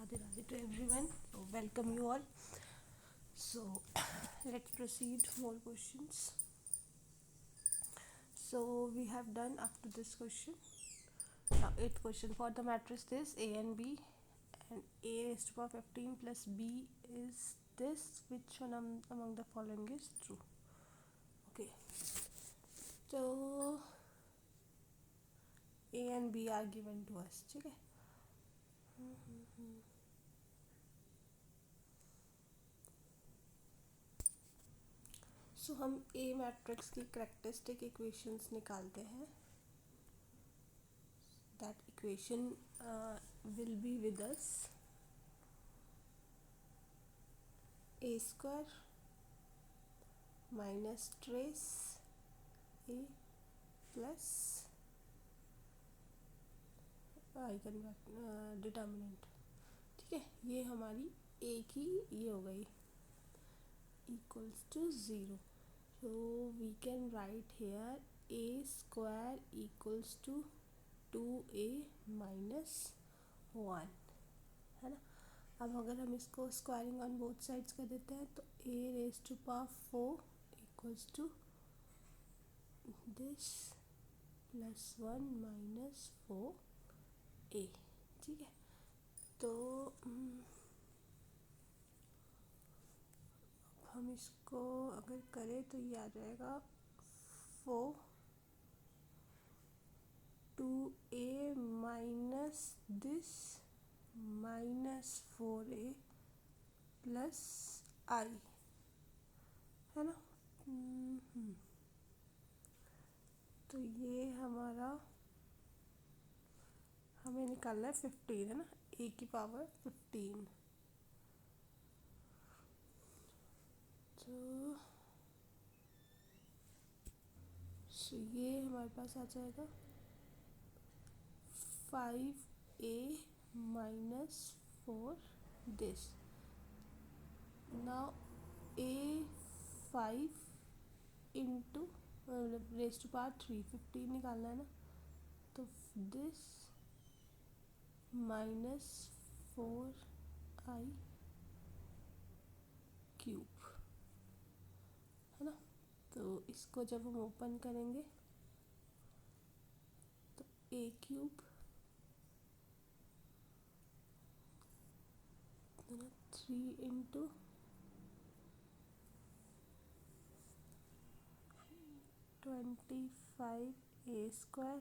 Radhe Radhe to everyone. So welcome you all. So let's proceed more questions. So we have done up to this question. Now eighth question, for the matrix this A and B and A raised to power 15 plus B is this, which one among the following is true? Okay, so A and B are given to us. ठीक है. So हम A matrix की characteristic equations निकालते हैं. That equation will be with us A square minus trace A plus eigen determinant. ठीक है, ये हमारी ए की ये हो गई equals to zero. So we can write here a square equals to 2a minus 1, है ना. अब अगर हम इसको स्क्वायरिंग ऑन बोथ साइड्स कर देते हैं तो a raised to power 4 equals to this plus 1 minus 4a. ठीक है, तो हम इसको अगर करें तो ये आ जाएगा 4 2a minus this minus 4a plus आई, है ना. तो ये हमारा हमें निकालना है 15, है ना, a की पावर 15. तो ये हमारे पास आ जाएगा 5a minus 4 this. Now a 5 into raise to power 3 15 निकालना है ना. तो दिस माइनस 4i क्यूब, है ना. तो इसको जब हम ओपन करेंगे तो a cube 3 into 25a square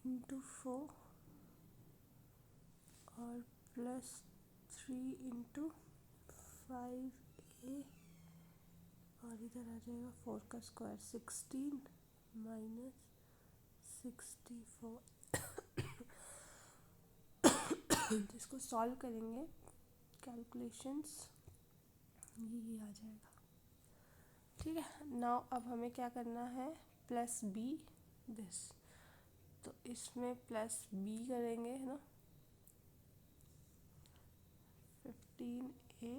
into 4 और प्लस 3 इंटू 5a और इधर आ जाएगा 4 का स्क्वायर 16 माइनस 64. जिसको सॉल्व करेंगे कैलकुलेशंस ये आ जाएगा. ठीक है, नाउ अब हमें क्या करना है, प्लस बी दिस. तो इसमें प्लस बी करेंगे, है ना. 15a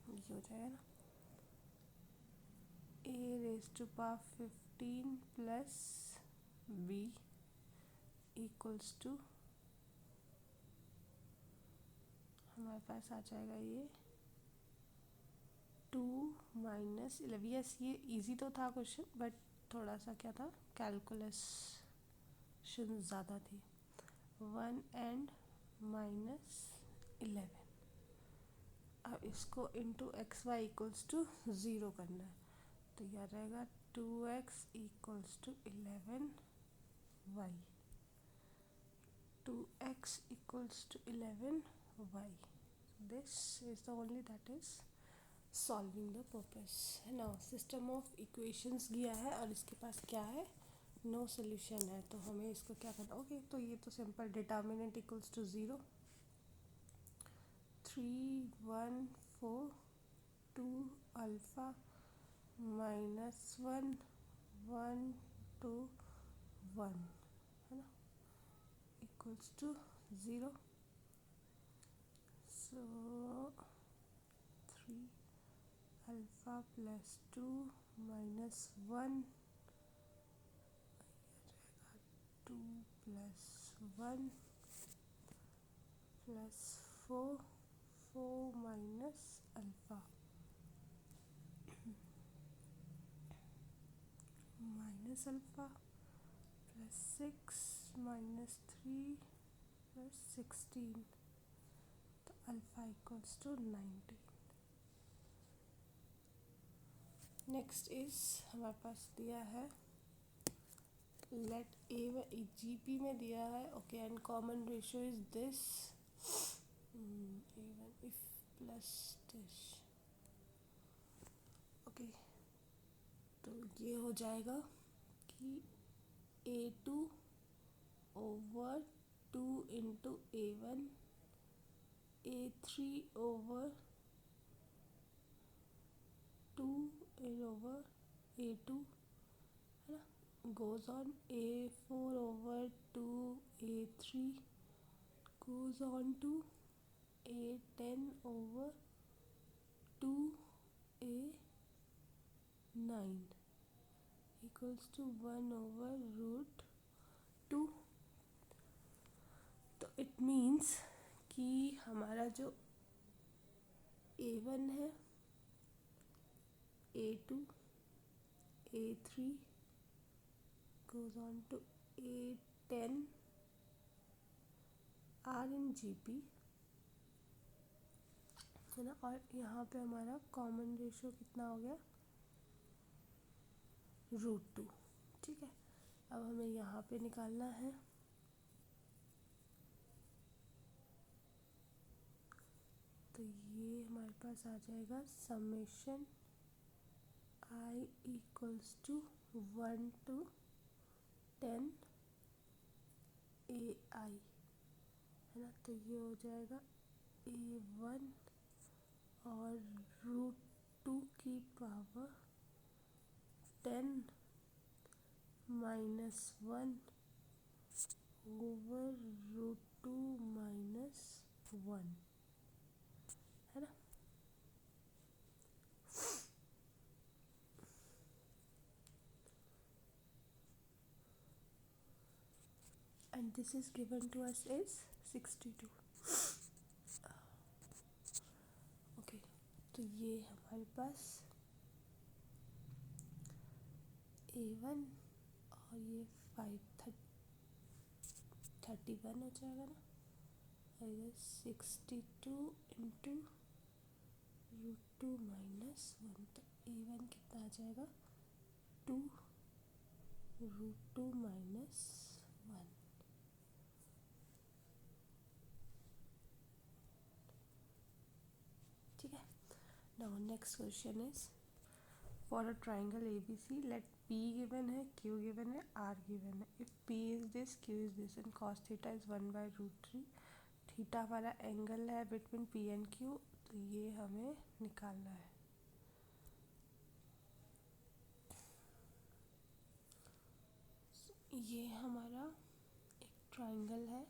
ये हो जाएगा ना, a raise to power 15 plus b equals to हमारे पास आ जाएगा ये 2 माइनस 11. यस, ये इजी तो था क्वेश्चन, बट थोड़ा सा क्या था, कैलकुलेशन ज़्यादा थी. 1 एंड माइनस 11. अब इसको into X Y equals to 0 करना है. तो यह रहेगा 2x equals to 11y. 2x equals to 11y. This is the only that is solving the purpose. Now system of equations दिया है और इसके पास क्या है, नो सोल्यूशन है. तो हमें इसको क्या करना, ओके तो ये तो simple, determinant equals to 0. 3 1 4 2 alpha minus 1 1 2 1, है ना, equals to 0. So 3 alpha plus 2 minus 1 plus 1 plus 4 4 minus alpha minus alpha plus 6 minus 3 plus 16, तो alpha equals to 19। Next is हमारे पास दिया है लेट ए जीपी में दिया है okay and common ratio is this A1 if plus this okay, तो ये हो जाएगा कि A2 over 2 into A1 A3 over 2 over A2 है ना, goes on A4 over 2 A3 goes on to A10 over 2 A9 equals to 1 over root 2। तो it means कि हमारा जो A1 है A2 A3 goes on to A10 are in GP है ना, और यहाँ पे हमारा कॉमन रेशियो कितना हो गया √2। ठीक है, अब हमें यहाँ पे निकालना है तो ये हमारे पास आ जाएगा summation I equals to 1 to 10 AI है ना, तो ये हो जाएगा A1 और √2 की पावर 10 माइनस 1 ओवर √2 माइनस 1 है ना। And this is given to us is 62 okay, तो ये हमारे पास A1 और ये 531 हो जाएगा ना, और ये 62 इंटू √2 माइनस 1, तो A1 कितना आ जाएगा 2 √2 माइनस 1। ठीक है, now next question is for a triangle ABC let P given है, Q गिवन है, R गिवन है। If P is this, Q is this and cos theta is 1/√3। Theta हमारा angle है बिटवीन P एंड Q, तो ये हमें निकालना है। ये हमारा एक ट्राइंगल है,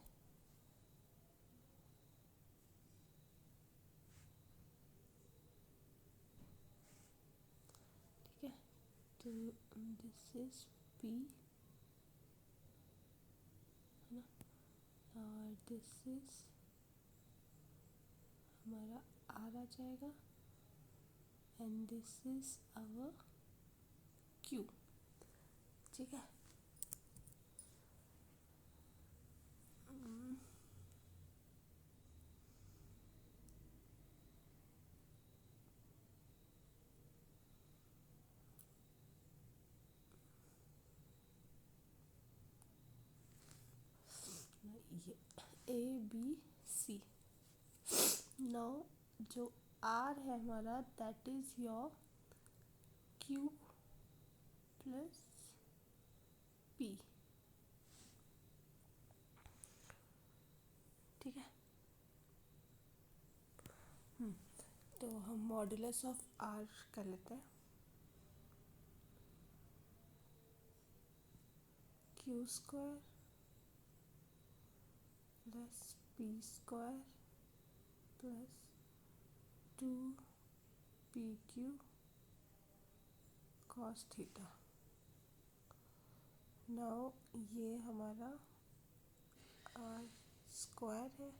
ठीक है, तो दिस इज P है ना, और दिस इज हमारा R आ जाएगा and this is our Q। ठीक है, ये ABC। नाउ जो R है हमारा that is your Q plus P। ठीक है, तो हम मॉड्यूलस ऑफ R कर लेते हैं। Q square plus P square plus 2PQ cos theta. Now ये हमारा आर स्क्वायर है,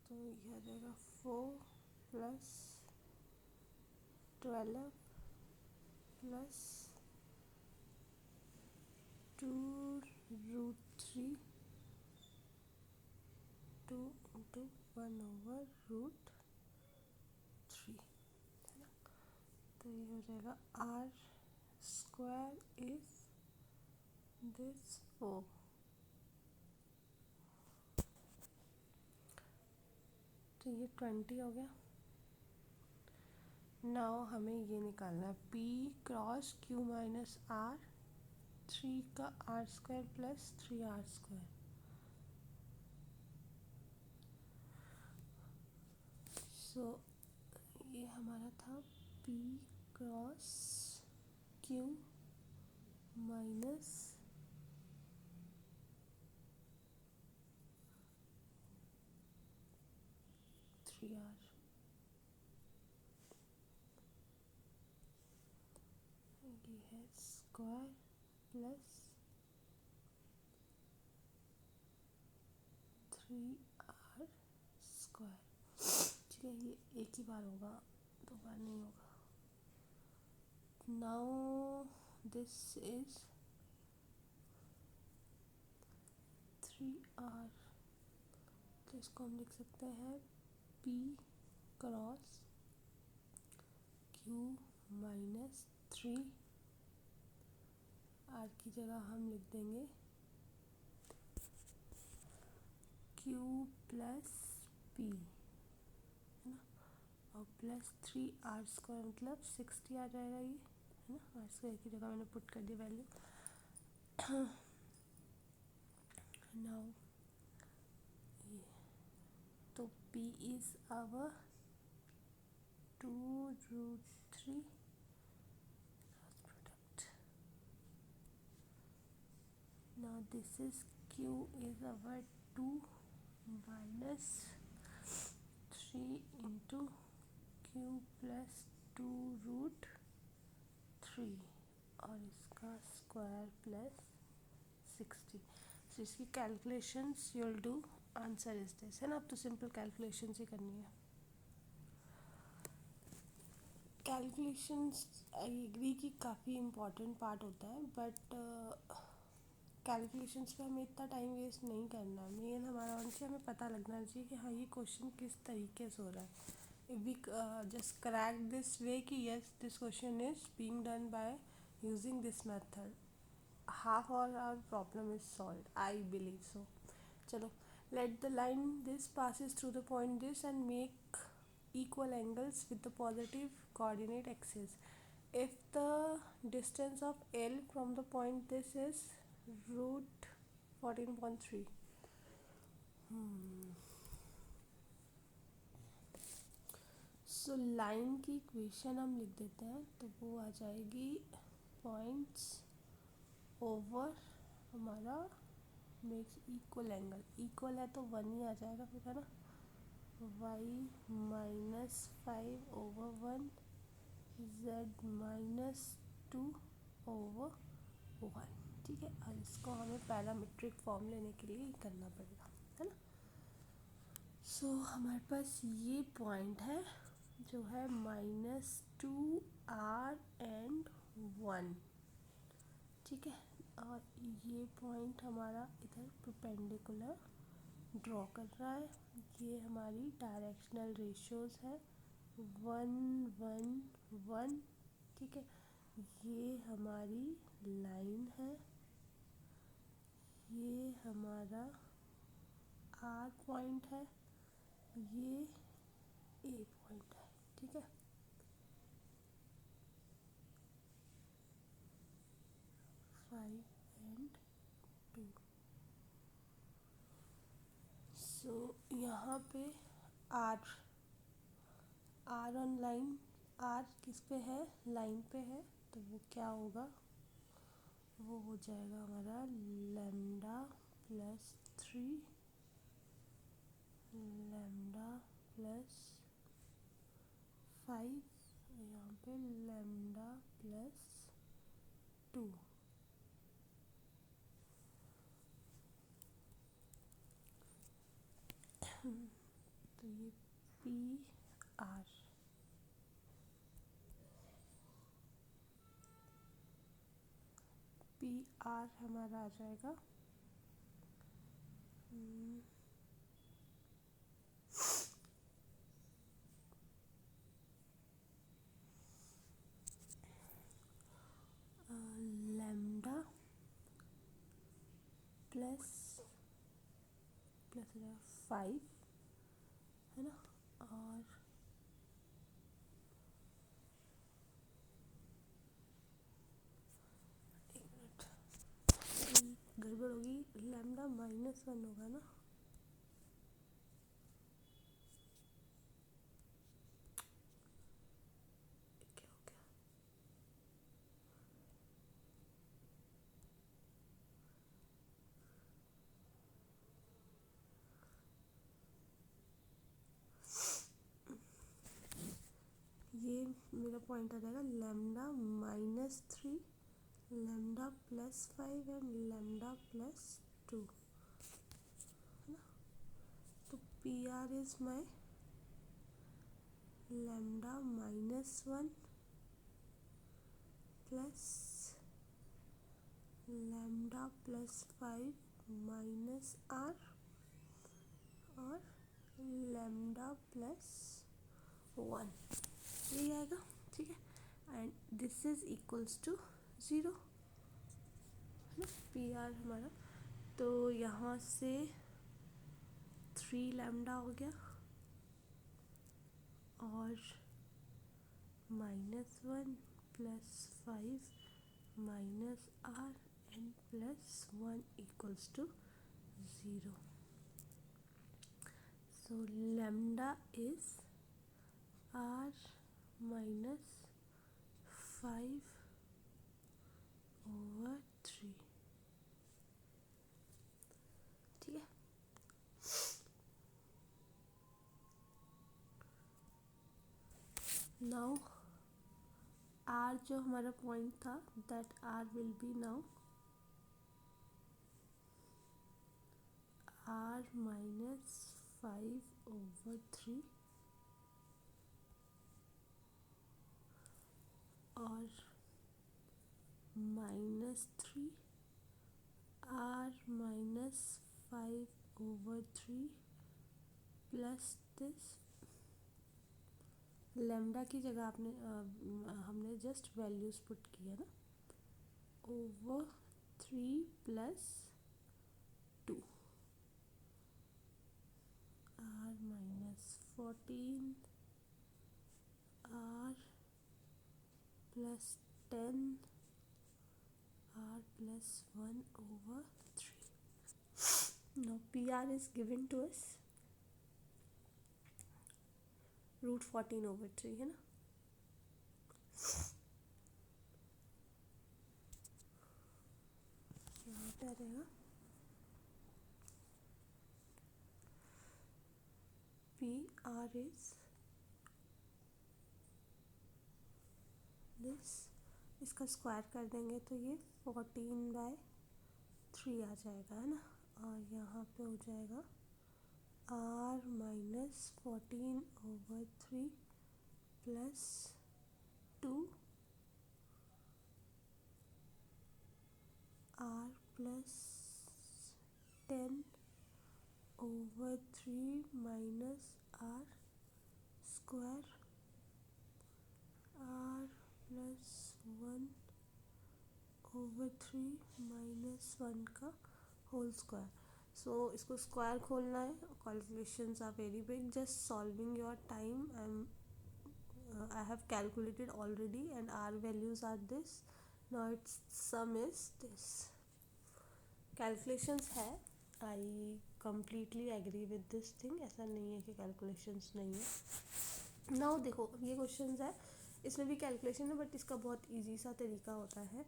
तो ये आ जाएगा 4 प्लस 12 प्लस 2√3 2 इंटू 1/√3, है ना। तो ये हो जाएगा आर स्क्वायर इज दिस 4। तो ये 20 हो गया। नाउ हमें ये निकालना है P cross Q minus R, 3 का R square plus 3r square. So ये हमारा था P cross Q minus 3r, ये है स्क्वायर प्लस 3r स्क्वायर। ठीक है, ये एक ही बार होगा, दो बार नहीं होगा। नाउ दिस इज 3r, तो इसको हम लिख सकते हैं P cross Q minus 3, R की जगह हम लिख देंगे Q प्लस P, है ना, और प्लस 3r स्क्वायर मतलब 60 आ जाएगा ये, है ना। आर स्क्वायर की जगह मैंने पुट कर दी वैल्यू। नाउ ये तो P is our 2√3 product. Now this is Q is our 2 minus 3 into Q plus 2√3 और इसका स्क्वायर प्लस 60। तो इसकी calculations you will do, answer is this, है ना। अब तो सिंपल कैलकुलेशंस ही करनी है। कैलकुलेशंस आई एग्री कि काफ़ी इम्पोर्टेंट पार्ट होता है, बट कैलकुलेशंस पे हमें इतना टाइम वेस्ट नहीं करना। मेन हमारा उनसे हमें पता लगना चाहिए कि हाँ ये क्वेश्चन किस तरीके से हो रहा है। If we just crack this way कि yes this question is being done by using this method, half or our problem is solved, I believe so. चलो, let the line this passes through the point this and make equal angles with the positive coordinate axis. If the distance of L from the point this is root 14.3, so line की equation हम लिख देते हैं, तो वो आ जाएगी points over हमारा makes equal angle, equal है तो 1 ही आ जाएगा फिर, है ना। y माइनस 5/1 z माइनस 2/1, ठीक है। और इसको हमें पैरामीट्रिक फॉर्म लेने के लिए करना पड़ेगा, है ना। सो हमारे पास ये पॉइंट है जो है -2r and 1, ठीक है। और ये पॉइंट हमारा इधर परपेंडिकुलर ड्रॉ कर रहा है। ये हमारी डायरेक्शनल रेशियोज है 1 1 1, ठीक है। ये हमारी लाइन है, ये हमारा आर पॉइंट है, ये ए पॉइंट है, ठीक है। सो यहाँ पे आर ऑन लाइन, आर किस पे है, लाइन पे है, तो वो क्या होगा, वो हो जाएगा हमारा लैम्डा प्लस 3 लैम्डा प्लस 5, यहाँ पे लैम्डा प्लस 2। पी आर हमारा आ जाएगा लैम्डा प्लस 5 है ना, और गड़बड़ होगी, लैम्डा -1 होगा ना, क्या हो गया, ये मेरा पॉइंट आ जाएगा लैम्डा -3 लैम्डा +5 एंड लैम्डा +2 है ना। तो P R is my lambda -1 plus lambda +5 minus R और लैम्डा +1, यही आएगा, ठीक है। And this is equals to 0 है ना, पी आर हमारा। तो यहाँ से 3 लैम्डा हो गया और -1 +5 minus R and +1 equals to 0. So lambda is r minus 5/3, ठीक है। नाउ r जो हमारा पॉइंट था, that r will be now r minus 5/3 और -3 r minus 5/3 plus this lambda की जगह आपने हमने जस्ट वैल्यूज पुट किया ना, over 3 plus 2 r minus 14 r plus 10 r plus 1/3. Now PR is given to us √14/3 है ना। यहाँ पे आ जाएगा PR is this, इसका स्क्वायर कर देंगे तो ये 14/3 आ जाएगा है ना, और यहाँ पे हो जाएगा r minus 14/3 plus 2 r plus 10/3 minus r square r plus 1/3 minus 1 का होल स्क्वायर। सो इसको स्क्वायर खोलना है, calculations are very big, just solving your time. I have calculated already and r values are this. Now its sum is this. Calculations है, I completely agree with this thing, ऐसा नहीं है कि calculations नहीं है। Now देखो ये questions है, इसमें भी calculation है बट इसका बहुत easy सा तरीका होता है।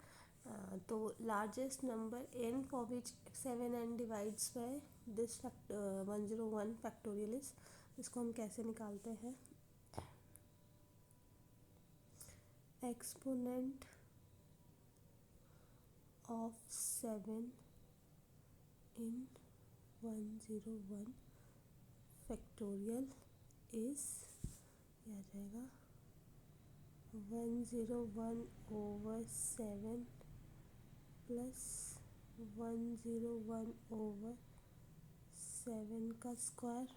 तो largest number n for which 7n divides by this 101 factorial is, इसको हम कैसे निकालते हैं, exponent of 7 in 101 factorial is क्या आ जाएगा 101/7 प्लस 101/7 का square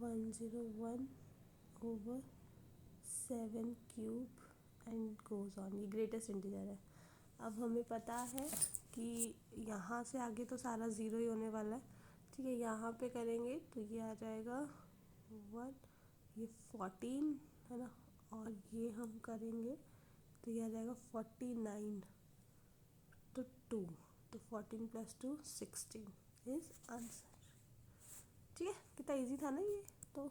101/7 cube and goes on. ये ग्रेटेस्ट इंटीजर है। अब हमें पता है कि यहाँ से आगे तो सारा ज़ीरो ही होने वाला है, ठीक है। यहाँ पे करेंगे तो ये आ जाएगा 1, ये 14 है ना, और ये हम करेंगे तो ये आ जाएगा 49 तो 2, तो 14 + 2 16 इज आंसर। ठीक है, कितना इजी था ना ये तो।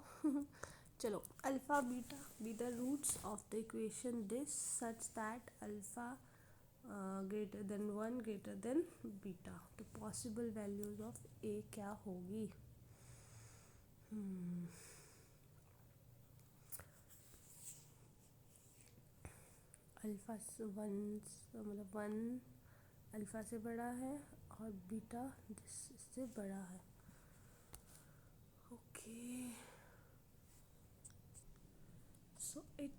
चलो, alpha beta be the roots of the equation this such that alpha greater than 1 greater than beta. तो पॉसिबल वैल्यूज ऑफ ए क्या होगी? अल्फ़ा 1 मतलब 1 अल्फ़ा से बड़ा है और बीटा इससे बड़ा है। Okay, so it